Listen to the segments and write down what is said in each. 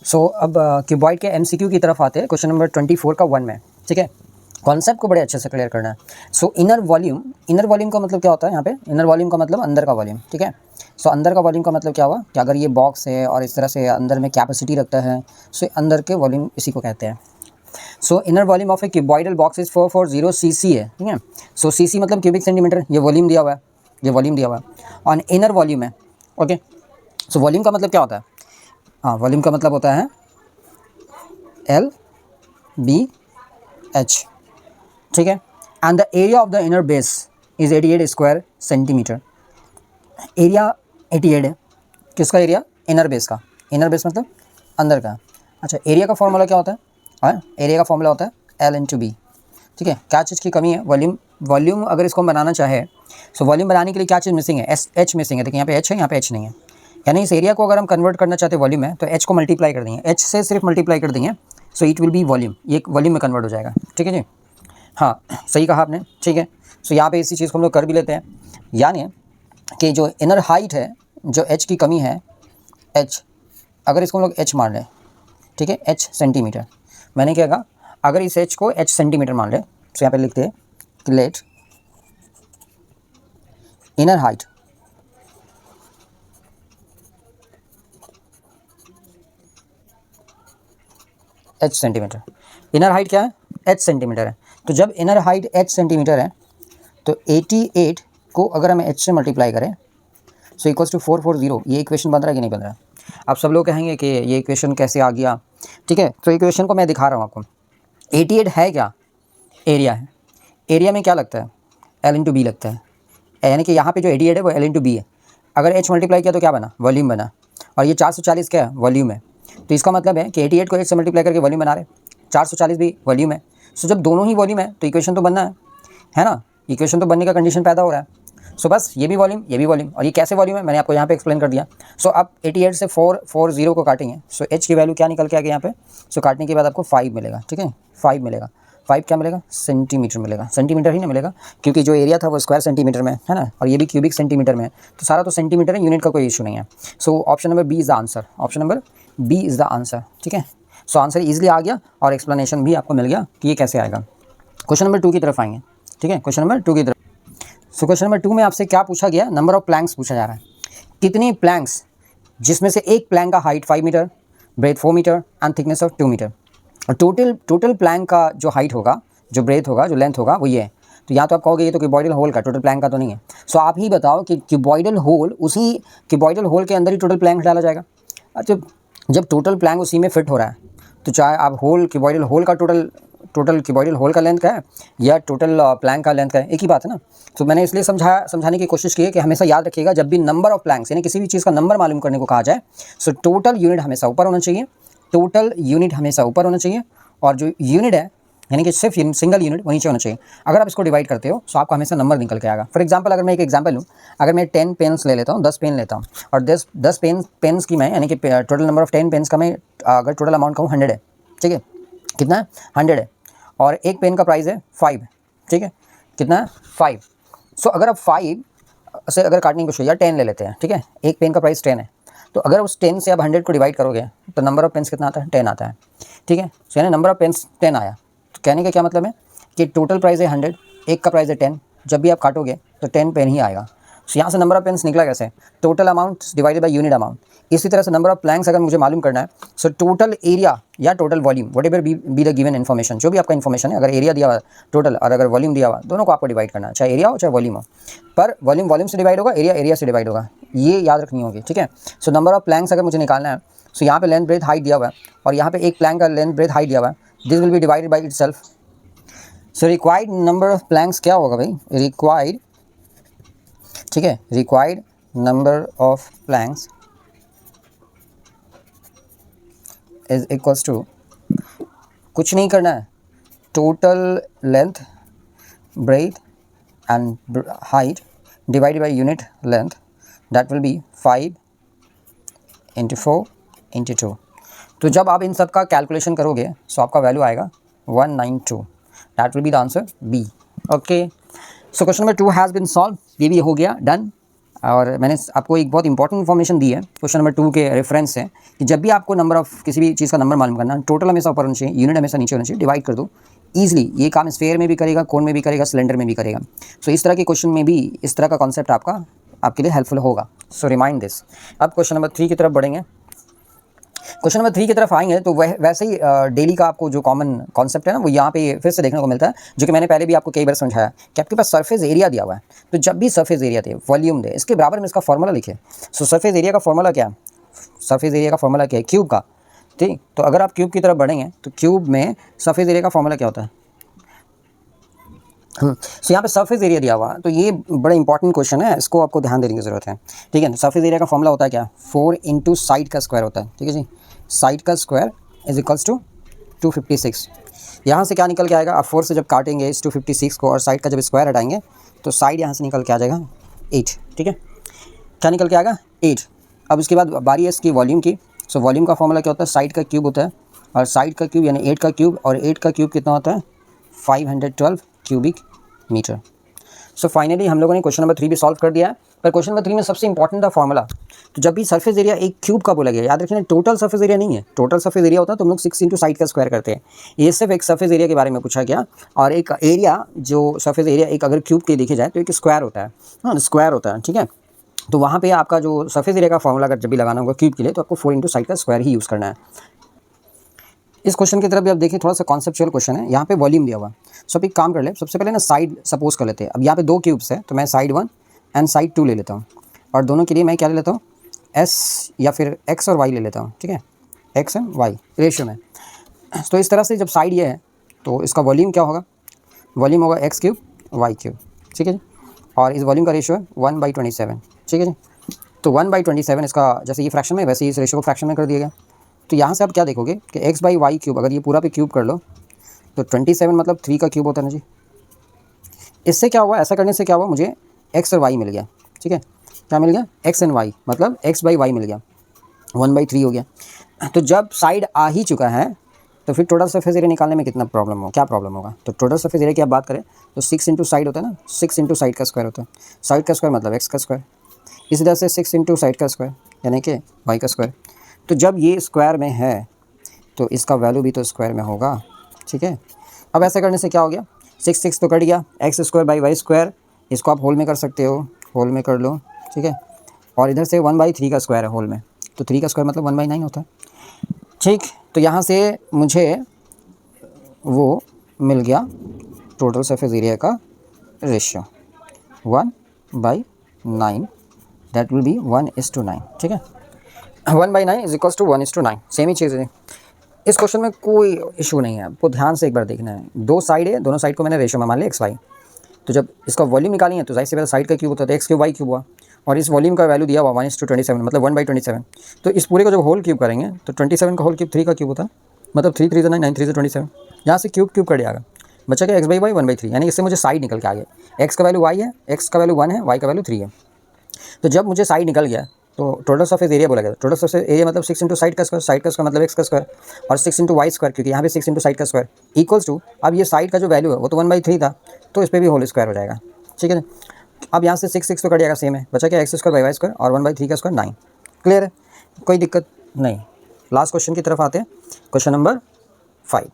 सो अब क्यूबॉइड के एमसीक्यू की तरफ आते हैं, क्वेश्चन नंबर 24 का 1 में। ठीक है, कॉन्सेप्ट को बड़े अच्छे से क्लियर करना है। सो इनर वॉल्यूम का मतलब क्या होता है यहाँ पे? इनर वॉल्यूम का मतलब अंदर का वॉल्यूम। ठीक है, सो अंदर का वॉल्यूम का मतलब क्या हुआ कि अगर ये बॉक्स है और इस तरह से अंदर में कैपेसिटी रखता है, सो अंदर के वॉल्यूम इसी को कहते हैं। सो inner volume of A cuboidal box is 440 CC है। ठीक है, सो सीसी मतलब क्यूबिक सेंटीमीटर, ये वॉल्यूम दिया हुआ है, ये वॉल्यूम दिया हुआ है और इनर वॉल्यूम है। ओके, सो वॉल्यूम का मतलब क्या होता है? हाँ, वॉल्यूम का मतलब होता है LBH। ठीक है, and the area of the inner base is 88 square centimetre. Area 88 है, किसका एरिया? इनर बेस का। इनर बेस मतलब अंदर का। अच्छा, एरिया का फॉर्मूला क्या होता है? हाँ, एरिया का फॉर्मूला होता है L/B। ठीक है, क्या चीज़ की कमी है? वॉल्यूम अगर इसको हम बनाना चाहे, सो वॉल्यूम बनाने के लिए क्या चीज़ मिसिंग है? H मिसिंग है। देखिए यहाँ पे H है, यहाँ पे H नहीं है, यानी इस एरिया को अगर हम कन्वर्ट करना चाहते हैं वॉल्यूम में, तो H को मल्टीप्लाई कर देंगे, H से सिर्फ मल्टीप्लाई कर देंगे, so it will B volume, ये वॉल्यूम में कन्वर्ट हो जाएगा। ठीक है जी, हाँ सही कहा आपने। ठीक है, सो यहाँ पे इसी चीज़ को हम लोग कर भी लेते हैं, यानी कि जो इनर हाइट है, जो H की कमी है, H, अगर इसको हम लोग H मान लें, ठीक है, H सेंटीमीटर, मैंने क्या कहा, अगर इस H को H सेंटीमीटर मान लें, तो यहाँ पे लिखते हैं कि let inner height H centimetre. Inner height क्या है? H सेंटीमीटर है। तो जब इनर हाइट H सेंटीमीटर है, तो 88 को अगर हम H से मल्टीप्लाई करें, सो इक्वल्स टू 440। ये इक्वेशन बन रहा है कि नहीं बन रहा है? आप सब लोग कहेंगे कि ये इक्वेशन कैसे आ गया। ठीक है, तो इक्वेशन को मैं दिखा रहा हूँ आपको। 88 है क्या? एरिया है। एरिया में क्या लगता है? L/B लगता है, यानी कि यहाँ पे जो 88 है वो L/B है। अगर H मल्टीप्लाई किया तो क्या बना? वॉल्यूम बना। और ये 440 क्या है? वॉल्यूम है। तो इसका मतलब है कि 88 को H से मल्टीप्लाई करके वॉल्यूम बना रहे, 440 भी वॉल्यूम है। सो जब दोनों ही वॉल्यूम है तो इक्वेशन तो बनना है ना? इक्वेशन तो बनने का कंडीशन पैदा हो रहा है। सो बस ये भी वॉल्यूम, ये भी वॉल्यूम, और ये कैसे वॉल्यूम है मैंने आपको यहाँ पे एक्सप्लेन कर दिया। सो अब 88 से 440 को काटेंगे, सो H की वैल्यू क्या निकल के आ गई यहाँ पे? सो काटने के बाद आपको 5 मिलेगा। ठीक है, 5 मिलेगा। 5 क्या मिलेगा? सेंटीमीटर मिलेगा। सेंटीमीटर ही ना मिलेगा, क्योंकि जो एरिया था वो स्क्वायर सेंटीमीटर में है ना, और ये भी क्यूबिक सेंटीमीटर में है, तो सारा तो सेंटीमीटर है, यूनिट का कोई इशू नहीं है। So option number B is the answer. Option number B is the answer. ठीक है, सो आंसर ईजिली आ गया और एक्सप्लेनेशन भी आपको मिल गया कि ये कैसे आएगा। क्वेश्चन नंबर 2 की तरफ आएंगे। ठीक है, क्वेश्चन नंबर 2 की तरफ। सो क्वेश्चन नंबर 2 में आपसे क्या पूछा गया? नंबर ऑफ प्लैंक्स पूछा जा रहा है। कितनी प्लैंक्स, जिसमें से एक प्लैंक का height 5 metre, breadth 4 metre and thickness of 2 metre. और टोटल प्लैंक का जो हाइट होगा, जो ब्रेथ होगा, जो लेंथ होगा, वो ये है। तो यहाँ तो आप कहोगे ये तो क्यूबॉइडल होल का, टोटल प्लैंक का तो नहीं है। सो आप ही बताओ कि क्यूबॉइडल होल, उसी क्यूबॉइडल होल के अंदर ही टोटल प्लैंक डाला जाएगा। अच्छा, जब टोटल प्लैंक उसी में फिट हो रहा है, तो चाहे आप होल क्यूबॉइडल होल का टोटल क्यूबॉइडल होल का लेंथ का है या टोटल प्लैंक का लेंथ का है, एक ही बात है ना। तो मैंने इसलिए समझाने की कोशिश की है कि हमेशा याद रखिएगा, जब भी नंबर ऑफ प्लैंक्स यानी किसी भी चीज़ का नंबर मालूम करने को कहा जाए, सो टोटल यूनिट हमेशा ऊपर होना चाहिए। टोटल यूनिट हमेशा ऊपर होना चाहिए, और जो यूनिट है यानी कि सिर्फ सिंगल यूनिट वो नीचे होना चाहिए। अगर आप इसको डिवाइड करते हो तो आपको हमेशा नंबर निकल के आएगा। फॉर एग्जांपल, अगर मैं एक एग्जांपल लूँ, अगर मैं 10 पेन्स ले लेता हूँ, 10 पेन लेता हूँ, और 10 पेन्स की मैं, यानी कि टोटल नंबर ऑफ 10 पेन्स का मैं अगर टोटल अमाउंट कहूँ 100 है। ठीक है, कितना है? 100 है, और एक पेन का प्राइस है 5। ठीक है, कितना है? 5। सो अगर आप 5 से अगर काटने की कोशिश, या 10 ले लेते हैं, ठीक है, एक पेन का प्राइस 10 है, तो अगर उस 10 से आप 100 को डिवाइड करोगे तो नंबर ऑफ पेन्स कितना आता है? 10 आता है। ठीक है, सो यानी नंबर ऑफ पेन्स 10 आया। तो कहने का क्या मतलब है कि टोटल प्राइस है 100, एक का प्राइस है 10, जब भी आप काटोगे तो 10 पेन ही आएगा। सो यहाँ से नंबर ऑफ पेन्स निकला कैसे? Total amount divided by unit amount. इसी तरह से नंबर ऑफ प्लैंक्स अगर मुझे मालूम करना है, सो टोटल एरिया या total volume, what ever be the given information, जो भी आपका इन्फॉर्मेशन है, अगर एरिया दिया हुआ टोटल और अगर वॉल्यूम दिया हुआ, दोनों को आपको डिवाइड करना है, चाहे एरिया हो चाहे वॉल्यूम हो। पर वॉल्यूम से डिवाइड होगा, एरिया से डिवाइड होगा, ये याद रखनी होगी। ठीक है, सो नंबर ऑफ प्लैंक्स अगर मुझे निकालना है, सो यहाँ पे लेंथ ब्रेथ हाइट दिया हुआ है, और यहाँ पे एक प्लैंक का लेंथ ब्रेथ हाइट दिया हुआ है, this will be divided by itself. So required number of planks क्या होगा भाई? रिक्वायर्ड, ठीक है, required number of planks is equals to, कुछ नहीं करना है, total length breadth and height divided by unit length, that will be 5 × 4 × 2। तो जब आप इन सब का कैलकुलेशन करोगे सो आपका वैल्यू आएगा 192। That will be the answer B. Okay, so question number 2 has been solve. ये भी हो गया, डन। और मैंने आपको एक बहुत इंपॉर्टेंट इन्फॉर्मेशन दी है क्वेश्चन नंबर 2 के रेफरेंस से कि जब भी आपको नंबर ऑफ किसी भी चीज़ का नंबर मालूम करना, टोटल हमेशा ऊपर होना चाहिए, यूनिट हमेशा नीचे होना चाहिए, डिवाइड कर दो ईजिली। ये काम स्फेयर में भी करेगा, कोन में भी करेगा, सिलेंडर में भी करेगा। सो इस तरह के क्वेश्चन में भी इस तरह का कॉन्सेप्ट आपके लिए हेल्पफुल होगा। सो रिमाइंड दिस। अब क्वेश्चन नंबर 3 की तरफ बढ़ेंगे। क्वेश्चन नंबर 3 की तरफ आएंगे तो वैसे ही डेली का आपको जो कॉमन कॉन्सेप्ट है ना, वो यहाँ पे फिर से देखने को मिलता है, जो कि मैंने पहले भी आपको कई बार समझाया कि आपके पास सरफेस एरिया दिया हुआ है। तो जब भी सरफेस एरिया दे, वॉल्यूम दे, इसके बराबर में इसका फॉर्मूला लिखे। सो सरफेस एरिया का फॉर्मूला क्या है? सरफेस एरिया का फॉर्मूला क्या है? क्यूब का। ठीक, तो अगर आप क्यूब की तरफ बढ़ेंगे तो क्यूब में सरफेस एरिया का फॉर्मूला क्या होता है? सो यहाँ पे सरफेस एरिया दिया हुआ, तो ये बड़ा इंपॉर्टेंट क्वेश्चन है, इसको आपको ध्यान देने की ज़रूरत है। ठीक है, सरफेस एरिया का फॉर्मूला होता है क्या? 4 इंटू साइड का स्क्वायर होता है। ठीक है जी, साइड का स्क्वायर इज इक्वल्स टू 256। यहाँ से क्या निकल के आएगा? आप 4 से जब काटेंगे इस 256 को और साइड का जब स्क्वायर हटाएंगे तो साइड यहाँ से निकल के आ जाएगा 8। ठीक है, क्या निकल के आएगा? 8। अब उसके बाद बारी है इसकी वॉल्यूम की। सो वॉल्यूम का फॉर्मूला क्या होता है? साइड का क्यूब होता है, और साइड का क्यूब यानी 8 का क्यूब, और 8 का क्यूब कितना होता है? 512 क्यूबिक मीटर। सो फाइनली हम लोगों ने क्वेश्चन नंबर 3 भी सॉल्व कर दिया है। पर क्वेश्चन नंबर 3 में सबसे इंपॉर्टेंट था फॉर्मूला। तो जब भी सरफेस एरिया एक क्यूब का बोला गया, याद रखना टोटल सरफेस एरिया नहीं है। टोटल सरफेस एरिया होता है तो हम लोग 6 इंटू साइड का स्क्वायर करते हैं। ये सिर्फ एक सरफेस एरिया के बारे में पूछा गया, और एक एरिया जो सरफेस एरिया एक अगर क्यूब के देखे जाए तो एक स्क्वायर होता है। हाँ, स्क्वायर होता है। ठीक है, तो वहाँ पे आपका जो सरफेस एरिया का फॉर्मूला अगर जब भी लगाना होगा क्यूब के लिए तो आपको 4 इंटू साइड का स्क्वायर ही यूज़ करना है। इस क्वेश्चन की तरफ भी आप देखिए, थोड़ा सा कॉन्सेप्चुअल क्वेश्चन है। यहाँ पे वॉल्यूम दिया हुआ, सो एक काम कर ले, सबसे पहले ना साइड सपोज कर लेते हैं। अब यहाँ पे 2 क्यूब्स है तो मैं साइड 1 एंड साइड 2 ले लेता हूँ, और दोनों के लिए मैं क्या ले लेता हूँ? एस या फिर एक्स और वाई ले लेता हूँ। ठीक है, एक्स एंड वाई रेशियो में। तो इस तरह से जब साइड ये है तो इसका वॉल्यूम क्या होगा? वॉल्यूम होगा एक्स क्यूब वाई क्यूब। ठीक है जी, और इस वॉल्यूम का रेशियो है 1/27। ठीक है जी, तो 1/27 इसका, जैसे ये फ्रैक्शन में वैसे ही इस रेशियो को फ्रैक्शन में कर दिया गया। तो यहाँ से आप क्या देखोगे कि एक्स बाई वाई क्यूब, अगर ये पूरा पे क्यूब कर लो तो 27 मतलब 3 का क्यूब होता है ना जी। इससे क्या हुआ? ऐसा करने से क्या हुआ? मुझे एक्स और वाई मिल गया। ठीक है, क्या मिल गया? एक्स एंड वाई, मतलब एक्स बाई वाई मिल गया, 1/3 हो गया। तो जब साइड आ ही चुका है तो फिर टोटल सरफेस एरिया निकालने में कितना प्रॉब्लम हो, क्या प्रॉब्लम होगा? तो टोटल सरफेस एरिया की आप बात करें तो 6 इंटू साइड होता है ना, 6 इंटू साइड का स्क्वायर होता है। साइड का स्क्वायर मतलब एक्स का स्क्वायर, इसी तरह से 6 इंटू साइड का स्क्वायर यानी कि वाई का स्क्वायर। तो जब ये स्क्वायर में है तो इसका वैल्यू भी तो स्क्वायर में होगा। ठीक है, अब ऐसा करने से क्या हो गया? 6 तो कट गया, x square by y square, इसको आप होल में कर सकते हो, होल में कर लो। ठीक है, और इधर से 1/3 का स्क्वायर है होल में, तो 3 का स्क्वायर मतलब 1/9 होता है। ठीक, तो यहाँ से मुझे वो मिल गया टोटल सरफेस एरिया का रेशियो 1/9, दैट विल बी 1:9। ठीक है, 1/9 इज इक्वल्स टू 1:9, सेम ही चीज़ है। इस क्वेश्चन में कोई इशू नहीं है, आपको ध्यान से एक बार देखना है। 2 साइड है, दोनों साइड को मैंने रेशियो में मान लिया एक्स वाई। तो जब इसका वॉल्यूम निकाली है तो जाहिर सी बात है साइड का क्यूब होता है तो एक्स क्यूब वाई क्यूब हुआ, और इस वॉल्यूम का वैल्यू दिया हुआ 1:27 मतलब 1/27। तो इस पूरे को जब होल क्यूब करेंगे तो 27 का होल क्यूब 3 का क्यूब होता है, मतलब 3 3 9 9 3 27। यहाँ से क्यूब क्यूब कट जाएगा, बचा क्या? एक्स बाई वाई 1/3, यानी इससे मुझे साइड निकल के आ गया। एक्स का वैल्यू वाई है, एक्स का वैल्यू 1 है, वाई का वैल्यू 3 है। तो जब मुझे साइड निकल गया तो टोटल सरफेस एरिया बोला गया। टोटल सरफेस एरिया मतलब 6 इंटू साइड का स्क्वायर मतलब एक्स का स्क्वायर, और 6 इंटू वाई स्क्वायर, क्योंकि यहाँ पे 6 इंटू साइड का स्क्वायर इक्वल्स टू, अब ये साइड का जो वैल्यू है वो तो 1/3 था, तो इस पर भी होल स्क्वायर हो जाएगा। ठीक है, अब यहाँ से 6 तो कट जाएगा, सेम है, बचा क्या? X square by y square और 1/3 का स्क्वायर 9। क्लियर है, कोई दिक्कत नहीं। लास्ट क्वेश्चन की तरफ आते हैं, question number 5।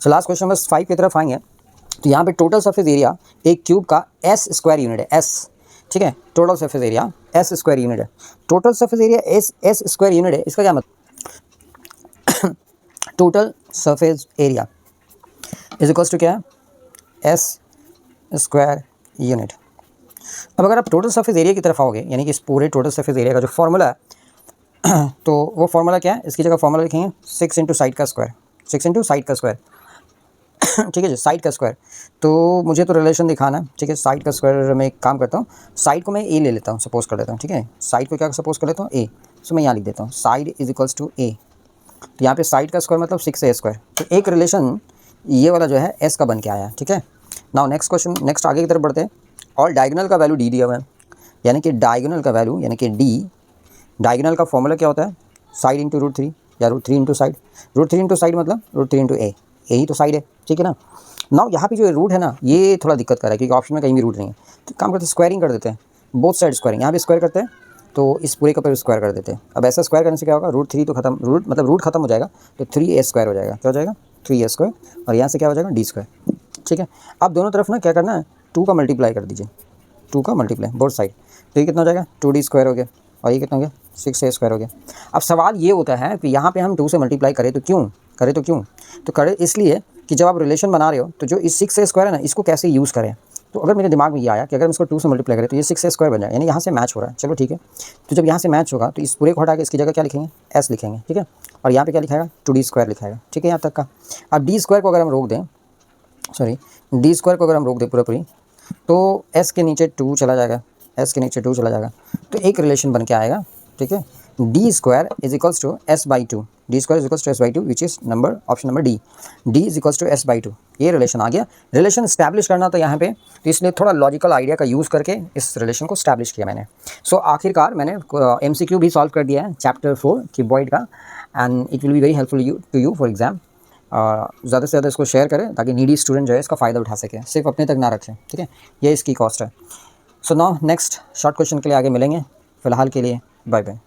So last question number 5 की तरफ आएंगे तो यहाँ पे टोटल सरफेस एरिया एक क्यूब का एस स्क्वायर यूनिट है, एस। ठीक है, total surface area S square unit है। Total surface area S square unit है, इसका क्या मतलब? Total surface area is equals to क्या है? S square unit. अब अगर आप टोटल सरफेस एरिया की तरफ आओगे, यानी कि इस पूरे टोटल सरफेस एरिया का जो फॉर्मूला है तो वो फॉर्मूला क्या है? इसकी जगह फॉर्मूला लिखेंगे 6 इंटू साइड का स्क्वायर, 6 इंटू साइड का स्क्वायर। ठीक है जी, साइड का स्क्वायर, तो मुझे तो रिलेशन दिखाना है। ठीक है, साइड का स्क्वायर मैं एक काम करता हूँ, साइड को मैं ए ले लेता हूँ, सपोज कर लेता हूँ। ठीक है, साइड को क्या सपोज कर लेता हूँ? ए। सो मैं यहाँ लिख देता हूँ साइड इज इक्वल्स टू ए। तो यहाँ पे साइड का स्क्वायर मतलब 6 ए स्क्वायर, तो एक रिलेशन ये वाला जो है एस का बन के आया। ठीक है, नाउ नेक्स्ट क्वेश्चन, नेक्स्ट आगे की तरफ बढ़ते हैं। और डायगोनल का वैल्यू डी दिया हुआ है, यानी कि डायगोनल का वैल्यू यानी कि डी, डायगोनल का फॉर्मूला क्या होता है? साइड इंटू √3 या √3 इंटू साइड। √3 इंटू साइड मतलब √3 इंटू ए, यही तो साइड है। ठीक है ना, नाउ यहाँ पे जो रूट है ना, ये थोड़ा दिक्कत कर रहा है क्योंकि ऑप्शन में कहीं भी रूट नहीं है। तो काम करते हैं, स्क्वायरिंग कर देते हैं। बोथ साइड स्क्वायरिंग, यहाँ पे स्क्वायर करते हैं तो इस पूरे का पूरा स्क्वायर कर देते हैं। अब ऐसा स्क्वायर करने से क्या होगा, रूट 3 तो खत्म, रूट मतलब रूट खत्म हो जाएगा, तो 3a स्क्वायर हो जाएगा। क्या हो जाएगा, 3a स्क्वायर, और यहाँ से क्या हो जाएगा, d स्क्वायर। ठीक है, अब दोनों तरफ ना क्या करना है, 2 का मल्टीप्लाई कर दीजिए, 2 का मल्टीप्लाई बोथ साइड, तो ये कितना हो जाएगा, 2d स्क्वायर हो गया, और ये कितना हो गया, 6a स्क्वायर हो गया। अब सवाल ये होता है कि यहाँ पे हम 2 से मल्टीप्लाई करें तो क्यों तो करें इसलिए कि जब आप रिलेशन बना रहे हो तो जो इस 6a स्क्वायर है ना, इसको कैसे यूज़ करें। तो अगर मेरे दिमाग में ये आया कि अगर हम इसको 2 से मल्टीप्लाई करें तो ये 6a स्क्वायर बन जाए, यानी यहाँ से मैच हो रहा है। चलो ठीक है, तो जब यहाँ से मैच होगा तो इस पूरे को हटा के इसकी जगह क्या लिखेंगे, s लिखेंगे। ठीक है, और यहाँ पे क्या लिखाएगा, 2d स्क्वायर लिखाएगा। ठीक है, यहाँ तक का। अब d स्क्वायर को अगर हम रोक दें, d स्क्वायर को अगर हम रोक दें पूरी, तो s के नीचे 2 चला जाएगा, s के नीचे 2 चला जाएगा, तो एक रिलेशन बन के आएगा। ठीक है, d square is equals to s/2, d square is equals to s/2 which is number option number d is equals to s/2। ये रिलेशन आ गया। रिलेशन स्टैब्लिश करना था यहाँ पे, तो इसलिए थोड़ा लॉजिकल आइडिया का यूज़ करके इस रिलेशन को स्टैब्लिश किया मैंने। सो आखिरकार मैंने MCQ भी सॉल्व कर दिया है चैप्टर 4 क्यूबॉइड का, and it will be very helpful to you for exam. ज़्यादा से ज़्यादा इसको शेयर करें ताकि नीडी स्टूडेंट जो है इसका फ़ायदा उठा सके, सिर्फ अपने तक ना रखें। ठीक है, ये इसकी कॉस्ट है। So now next short question के लिए आगे मिलेंगे, फ़िलहाल के लिए बाय बाय।